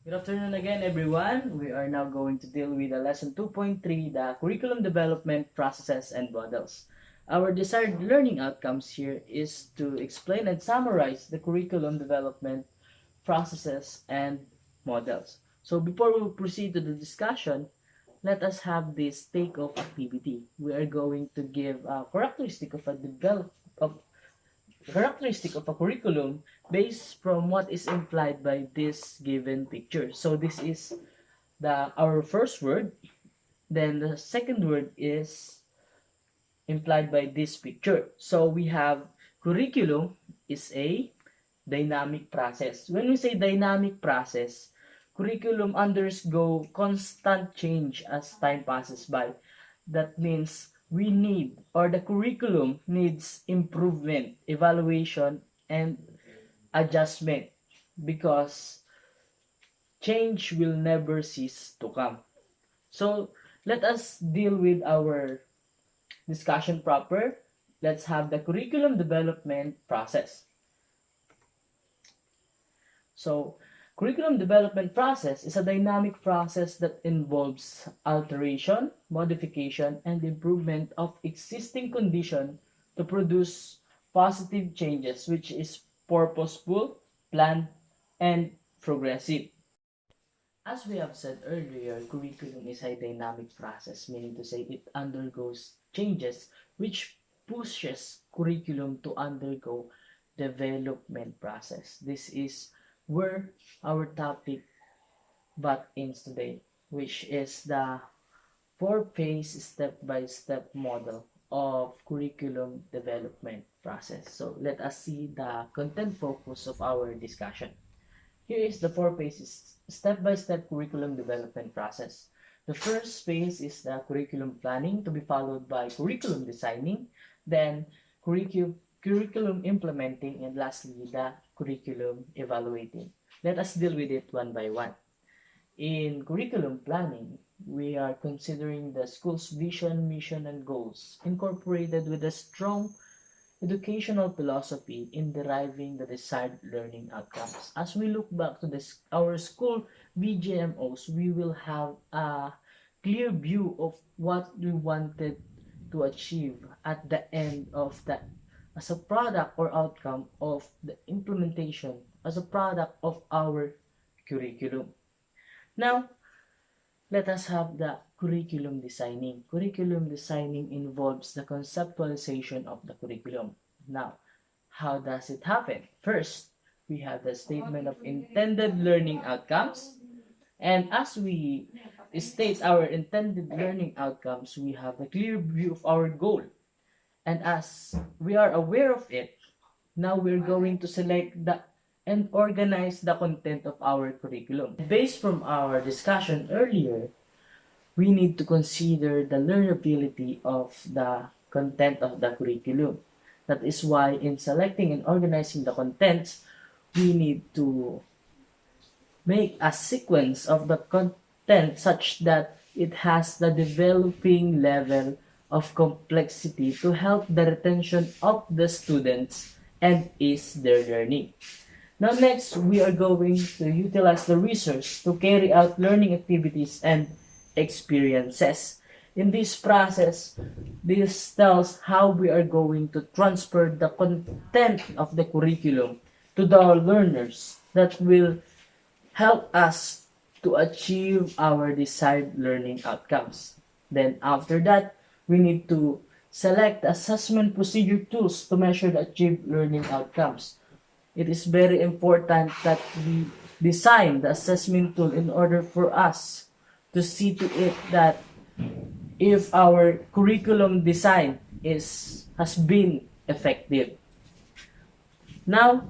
Good afternoon again, everyone. We are now going to deal with the lesson 2.3, the curriculum development processes and models. Our desired learning outcomes here is to explain and summarize the curriculum development processes and models. So before we proceed to the discussion, let us have this take-off activity. We are going to give a characteristic of a curriculum based from what is implied by this given picture. So this is our first word. Then the second word is implied by this picture. So we have curriculum is a dynamic process. When we say dynamic process, curriculum undergo constant change as time passes by. That means we need, or the curriculum needs improvement, evaluation, and adjustment because change will never cease to come. So let us deal with our discussion proper. Let's have the curriculum development process. So curriculum development process is a dynamic process that involves alteration, modification, and improvement of existing condition to produce positive changes, which is purposeful, planned, and progressive. As we have said earlier, curriculum is a dynamic process, meaning to say it undergoes changes which pushes curriculum to undergo development process. This is where our topic but ends today, which is the four-phase step-by-step model of curriculum development process. So let us see the content focus of our discussion. Here is the four phases step-by-step curriculum development process. The first phase is the curriculum planning, to be followed by curriculum designing, then curriculum implementing, and lastly the curriculum evaluating. Let us deal with it one by one. In curriculum planning, we are considering the school's vision, mission, and goals, incorporated with a strong educational philosophy in deriving the desired learning outcomes. As we look back to our school VGMOs, we will have a clear view of what we wanted to achieve at the end of that as a product or outcome of the implementation as a product of our curriculum. Now, let us have the curriculum designing. Curriculum designing involves the conceptualization of the curriculum. Now, how does it happen? First, we have the statement of intended learning outcomes. And as we state our intended learning outcomes, we have a clear view of our goal. And as we are aware of it, now we're going to select and organize the content of our curriculum. Based from our discussion earlier, we need to consider the learnability of the content of the curriculum. That is why in selecting and organizing the contents, we need to make a sequence of the content such that it has the developing level of complexity to help the retention of the students and ease their learning. Now next, we are going to utilize the research to carry out learning activities and experiences. In this process, this tells how we are going to transfer the content of the curriculum to the learners that will help us to achieve our desired learning outcomes. Then after that, we need to select assessment procedure tools to measure the achieved learning outcomes. It is very important that we design the assessment tool in order for us to see to it that if our curriculum design has been effective. Now,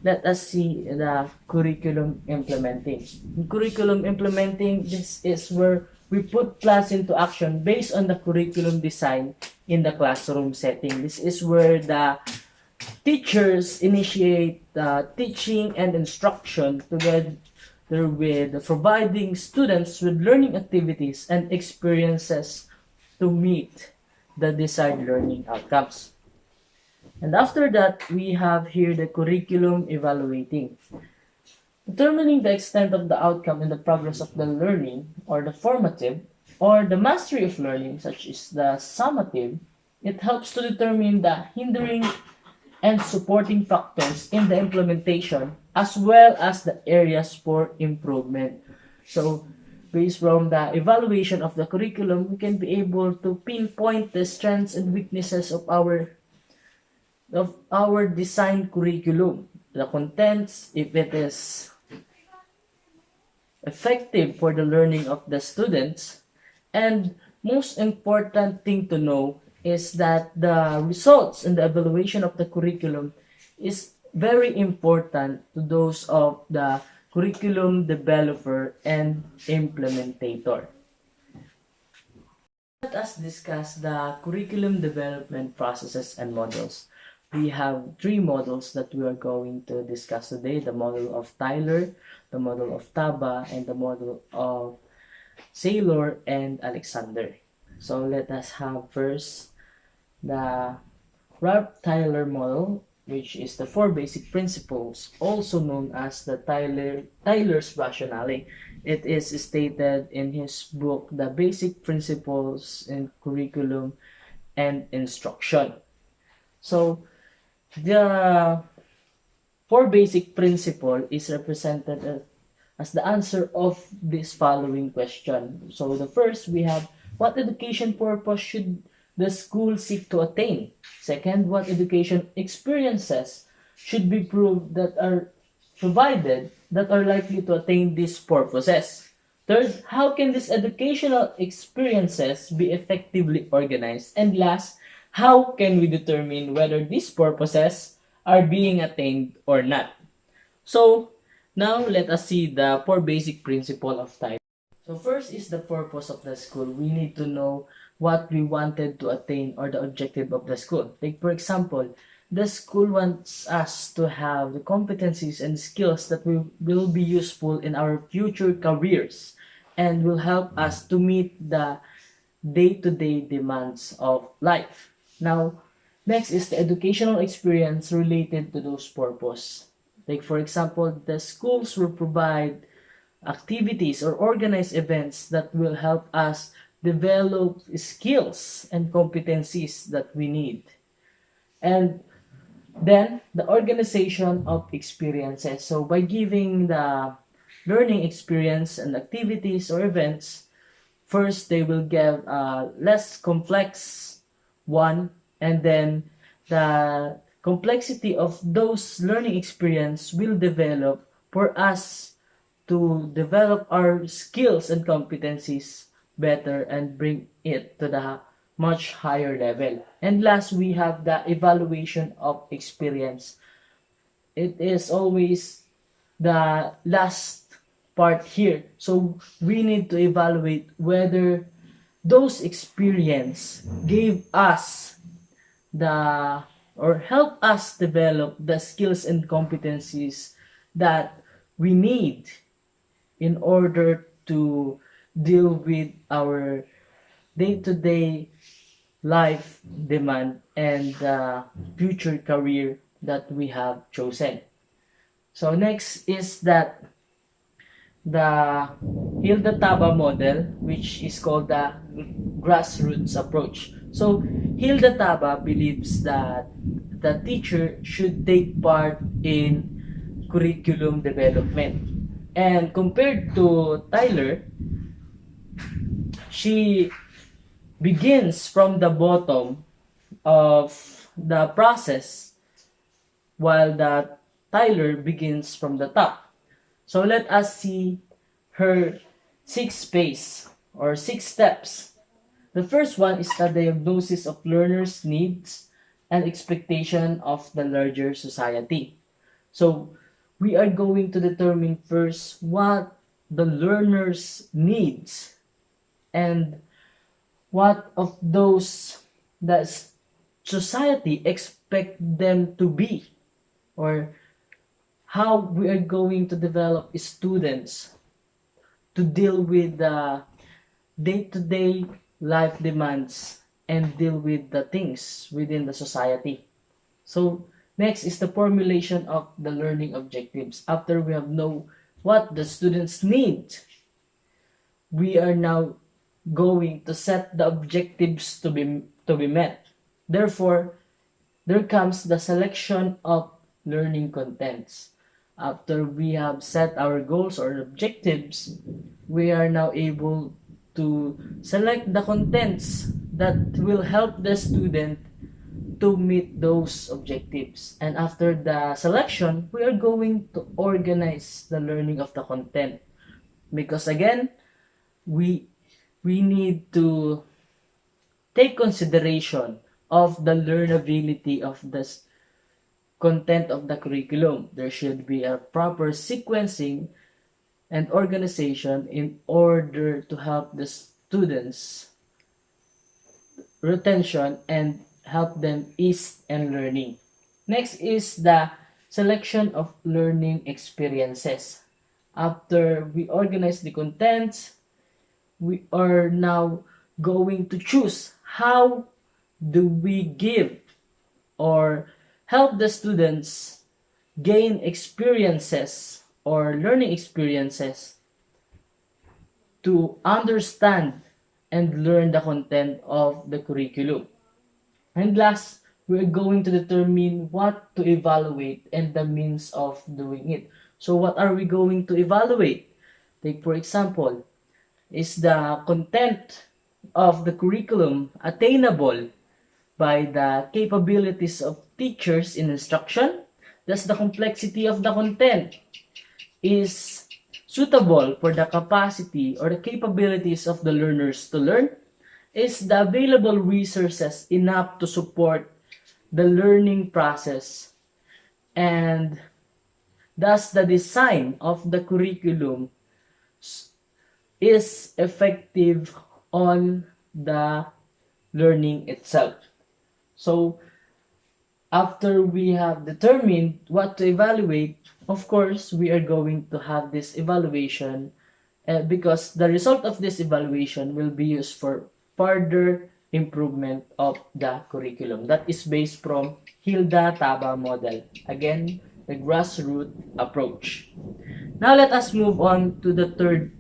let us see the curriculum implementing. In curriculum implementing, this is where we put class into action based on the curriculum design in the classroom setting. This is where the teachers initiate teaching and instruction together with providing students with learning activities and experiences to meet the desired learning outcomes. And after that, we have here the curriculum evaluating. Determining the extent of the outcome and the progress of the learning, or the formative, or the mastery of learning, such as the summative, it helps to determine the hindering and supporting factors in the implementation as well as the areas for improvement. So, based from the evaluation of the curriculum, we can be able to pinpoint the strengths and weaknesses of our design curriculum, the contents, if it is effective for the learning of the students, and most important thing to know is that the results and the evaluation of the curriculum is very important to those of the curriculum developer and implementator. Let us discuss the curriculum development processes and models. We have three models that we are going to discuss today: the model of Tyler, the model of Taba, and the model of Saylor and Alexander. So let us have first the Ralph Tyler model, which is the four basic principles, also known as the Tyler's rationale. It is stated in his book, The Basic Principles in Curriculum and Instruction. So the four basic principle is represented as the answer of this following question. So the first, we have, what education purpose should the school seek to attain? Second, what education experiences should be proved that are provided that are likely to attain these purposes? Third, how can these educational experiences be effectively organized? And last, how can we determine whether these purposes are being attained or not? So, now let us see the four basic principles of time. So first is the purpose of the school. We need to know what we wanted to attain or the objective of the school. Like for example, the school wants us to have the competencies and skills that will be useful in our future careers and will help us to meet the day-to-day demands of life. Now, next is the educational experience related to those purpose. Like for example, the schools will provide activities or organize events that will help us develop skills and competencies that we need. And then the organization of experiences. So by giving the learning experience and activities or events, first they will give a less complex one, and then the complexity of those learning experience will develop for us to develop our skills and competencies better and bring it to the much higher level. And last, we have the evaluation of experience. It is always the last part here. So we need to evaluate whether those experience gave us the or help us develop the skills and competencies that we need in order to deal with our day-to-day life demand and the future career that we have chosen. So next is that the Hilda Taba model, which is called the grassroots approach. So Hilda Taba believes that the teacher should take part in curriculum development. And compared to Tyler, she begins from the bottom of the process while the Tyler begins from the top. So let us see her 6 phase or 6 steps. The first one is the diagnosis of learners' needs and expectation of the larger society. So we are going to determine first what the learners' needs and what of those that society expect them to be, or how we are going to develop students to deal with the day-to-day life demands and deal with the things within the society. So Next is the formulation of the learning objectives. After we have know what the students need, we are now going to set the objectives to be met. Therefore, there comes the selection of learning contents. After we have set our goals or objectives, we are now able to select the contents that will help the student to meet those objectives. And after the selection, we are going to organize the learning of the content. Because again, we need to take consideration of the learnability of this content of the curriculum. There should be a proper sequencing and organization in order to help the students retention and help them ease and learning. Next is the selection of learning experiences. After we organize the contents, we are now going to choose how do we give or help the students gain experiences or learning experiences to understand and learn the content of the curriculum. And last, we're going to determine what to evaluate and the means of doing it. So what are we going to evaluate? Take for example, is the content of the curriculum attainable by the capabilities of teachers in instruction? Does the complexity of the content is suitable for the capacity or the capabilities of the learners to learn? Is the available resources enough to support the learning process? And does the design of the curriculum is effective on the learning itself? So, after we have determined what to evaluate, of course, we are going to have this evaluation because the result of this evaluation will be used for further improvement of the curriculum. That is based from Hilda Taba model. Again, the grassroots approach. Now let us move on to the third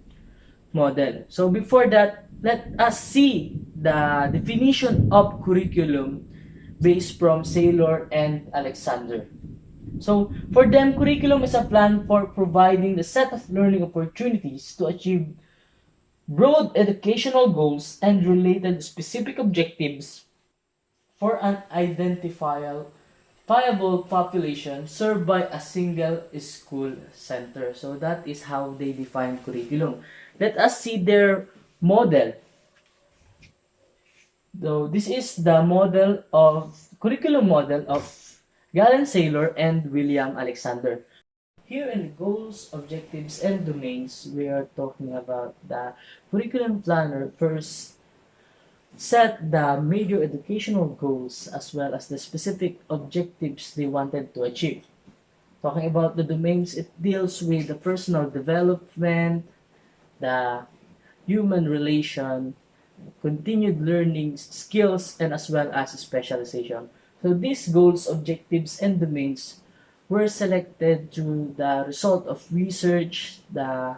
model. So before that, let us see the definition of curriculum based from Saylor and Alexander. So for them, curriculum is a plan for providing the set of learning opportunities to achieve broad educational goals and related specific objectives for an identifiable population served by a single school center. So that is how they define curriculum. Let us see their model. So this is the curriculum model of Galen Saylor and William Alexander. Here in the goals, objectives, and domains, we are talking about the curriculum planner first set the major educational goals as well as the specific objectives they wanted to achieve. Talking about the domains, it deals with the personal development, the human relation, continued learning skills, and as well as specialization. So these goals, objectives, and domains were selected through the result of research, the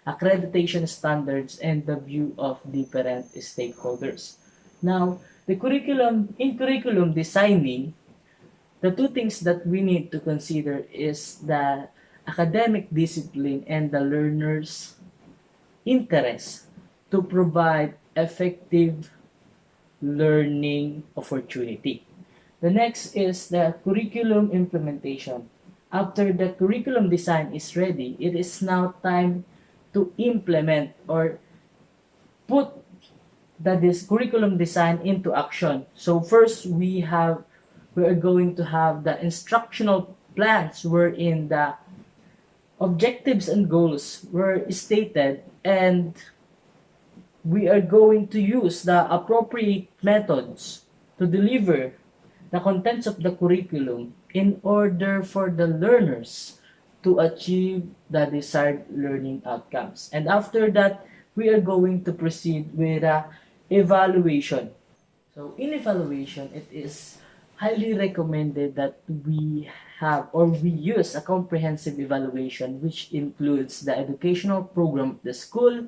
accreditation standards, and the view of different stakeholders. Now, in curriculum designing, the two things that we need to consider is the academic discipline and the learner's interest to provide effective learning opportunity. The next is the curriculum implementation. After the curriculum design is ready, it is now time to implement or put this curriculum design into action. So first we are going to have the instructional plans wherein the objectives and goals were stated, and we are going to use the appropriate methods to deliver the contents of the curriculum in order for the learners to achieve the desired learning outcomes. And after that, we are going to proceed with evaluation. So in evaluation, it is highly recommended that we have or we use a comprehensive evaluation which includes the educational program of the school,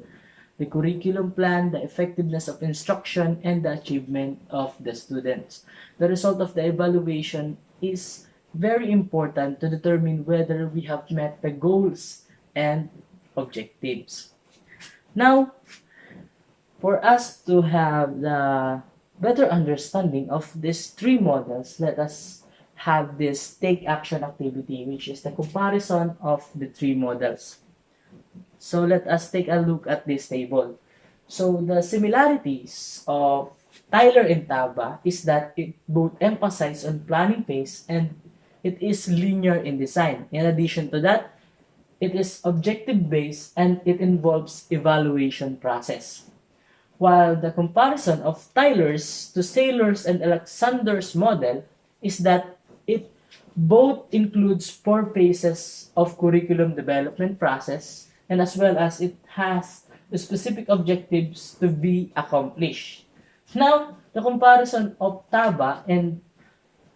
the curriculum plan, the effectiveness of instruction, and the achievement of the students. The result of the evaluation is very important to determine whether we have met the goals and objectives. Now, for us to have the better understanding of these three models, let us have this take action activity, which is the comparison of the three models. So let us take a look at this table. So the similarities of Tyler and Taba is that it both emphasize on planning phase and it is linear in design. In addition to that, it is objective based and it involves evaluation process. While the comparison of Tyler's to Saylor's and Alexander's model is that it both includes four phases of curriculum development process and as well as it has the specific objectives to be accomplished. Now, the comparison of Taba and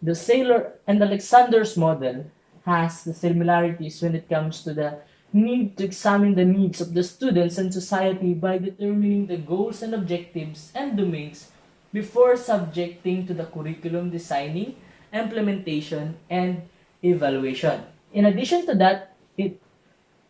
the Saylor and Alexander's model has the similarities when it comes to the need to examine the needs of the students and society by determining the goals and objectives and domains before subjecting to the curriculum designing, implementation, and evaluation. In addition to that,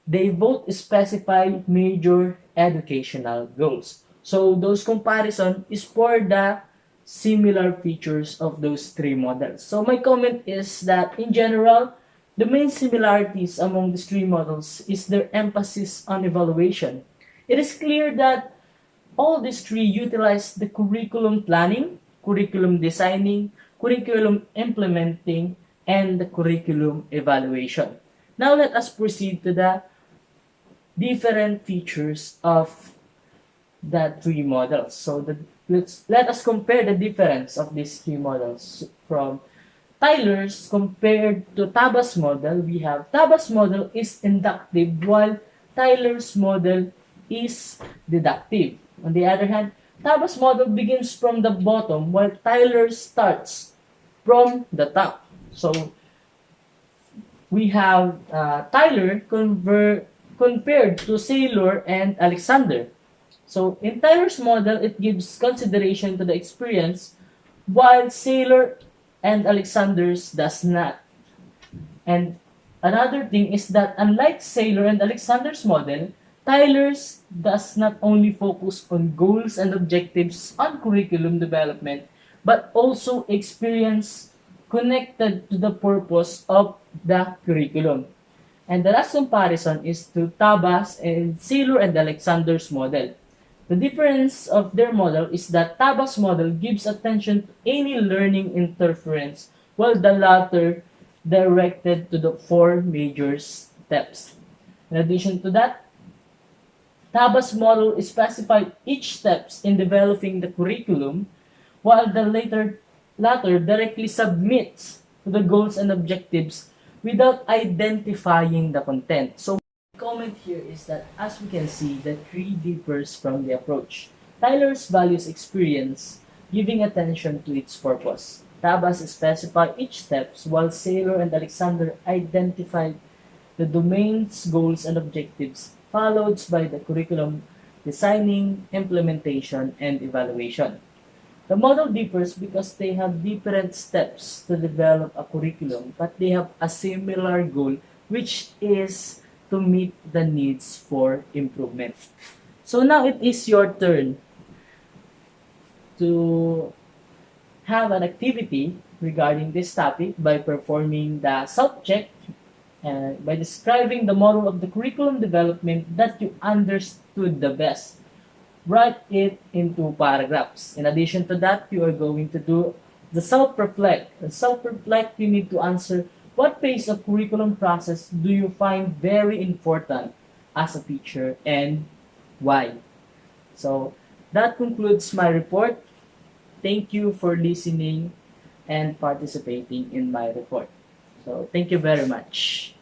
they both specify major educational goals. So those comparison is for the similar features of those three models. So my comment is that in general, the main similarities among these three models is their emphasis on evaluation. It is clear that all these three utilize the curriculum planning, curriculum designing, curriculum implementing, and the curriculum evaluation. Now let us proceed to the different features of the three models. So let us compare the difference of these three models. From Tyler's compared to Taba's model, we have Taba's model is inductive while Tyler's model is deductive. On the other hand, Taba's model begins from the bottom while Tyler starts from the top. So we have Tyler compared to Saylor and Alexander. So in Tyler's model, it gives consideration to the experience while Saylor and Alexander's does not. And another thing is that unlike Saylor and Alexander's model, Tyler's does not only focus on goals and objectives on curriculum development, but also experience connected to the purpose of the curriculum. And the last comparison is to Taba's and Saylor and Alexander's model. The difference of their model is that Taba's model gives attention to any learning interference, while the latter directed to the four major steps. In addition to that, Taba's model specified each steps in developing the curriculum, while the latter directly submits to the goals and objectives without identifying the content. So comment here is that as we can see, the tree differs from the approach. Tyler's values experience, giving attention to its purpose. Tabas specify each steps, while Saylor and Alexander identified the domain's goals and objectives, followed by the curriculum designing, implementation, and evaluation. The model differs because they have different steps to develop a curriculum, but they have a similar goal, which is to meet the needs for improvement. So now it is your turn to have an activity regarding this topic by performing the self-check and by describing the model of the curriculum development that you understood the best. Write it into paragraphs. In addition to that, you are going to do the self-reflect. The self-reflect, you need to answer what phase of curriculum process do you find very important as a teacher and why? So that concludes my report. Thank you for listening and participating in my report. So thank you very much.